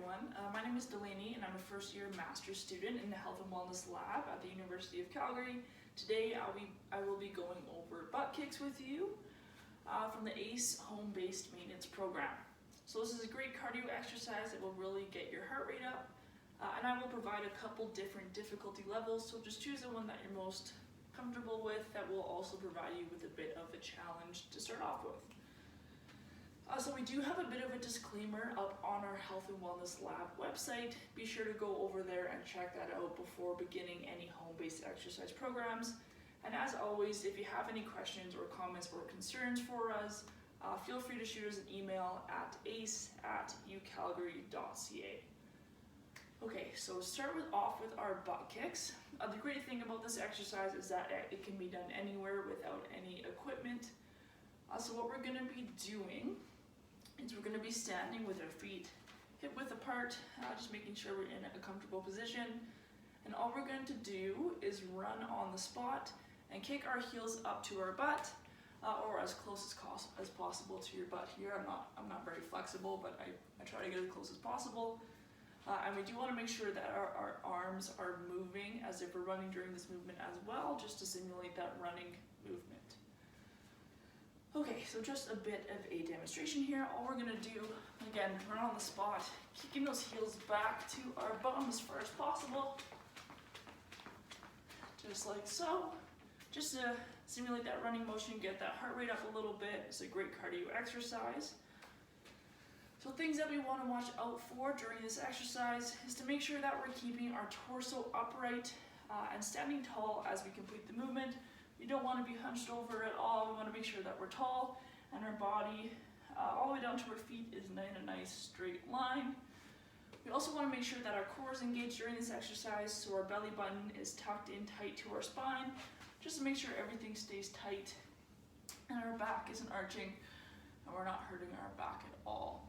everyone. My name is Delaney and I'm a first year master's student in the Health and Wellness Lab at the University of Calgary. Today I will be going over butt kicks with you from the ACE home-based maintenance program. So this is a great cardio exercise that will really get your heart rate up, and I will provide a couple different difficulty levels, so just choose the one that you're most comfortable with that will also provide you with a bit of a challenge to start off with. So we do have a bit of a disclaimer up on our Health and Wellness Lab website. Be sure to go over there and check that out before beginning any home-based exercise programs. And as always, if you have any questions or comments or concerns for us, feel free to shoot us an email at ace@ucalgary.ca. Okay, so start off with our butt kicks. The great thing about this exercise is that it can be done anywhere without any equipment. So what we're going to be doing is we're going to be standing with our feet hip width apart, just making sure we're in a comfortable position. And all we're going to do is run on the spot and kick our heels up to our butt, or as close as possible to your butt here. I'm not very flexible, but I try to get as close as possible. And we do want to make sure that our arms are moving as if we're running during this movement as well, just to simulate that running movement. Okay, so just a bit of a demonstration here. All we're going to do, again, run on the spot, kicking those heels back to our bum as far as possible. Just like so. Just to simulate that running motion, get that heart rate up a little bit. It's a great cardio exercise. So things that we want to watch out for during this exercise is to make sure that we're keeping our torso upright and standing tall as we complete the movement. We don't want to be hunched over at all. We want to make sure that we're tall and our body all the way down to our feet is in a nice straight line. We also want to make sure that our core is engaged during this exercise, so our belly button is tucked in tight to our spine, just to make sure everything stays tight and our back isn't arching and we're not hurting our back at all.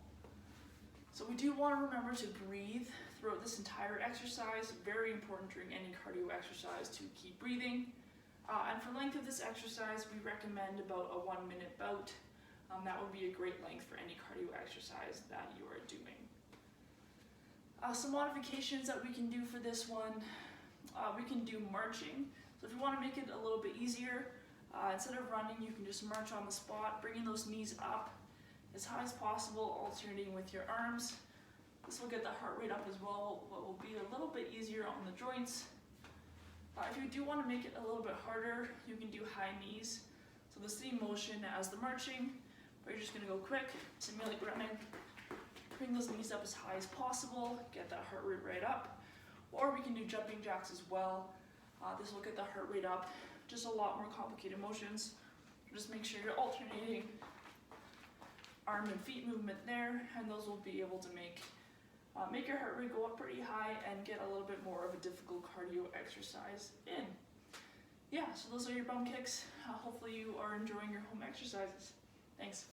So we do want to remember to breathe throughout this entire exercise. Very important during any cardio exercise to keep breathing. And for length of this exercise, we recommend about a 1 minute bout. That would be a great length for any cardio exercise that you are doing. Some modifications that we can do for this one, we can do marching. So if you want to make it a little bit easier, instead of running, you can just march on the spot, bringing those knees up as high as possible, alternating with your arms. This will get the heart rate up as well, what will be a little bit easier on the joints. If you do want to make it a little bit harder, you can do high knees. So the same motion as the marching, but you're just going to go quick, simulate running, bring those knees up as high as possible, get that heart rate right up. Or we can do jumping jacks as well. This will get the heart rate up, just a lot more complicated motions. Just make sure you're alternating arm and feet movement there, and those will be able to make your heart rate go up pretty high and get a little bit more of a difficult cardio exercise in. Yeah, so those are your bum kicks. Hopefully you are enjoying your home exercises. Thanks.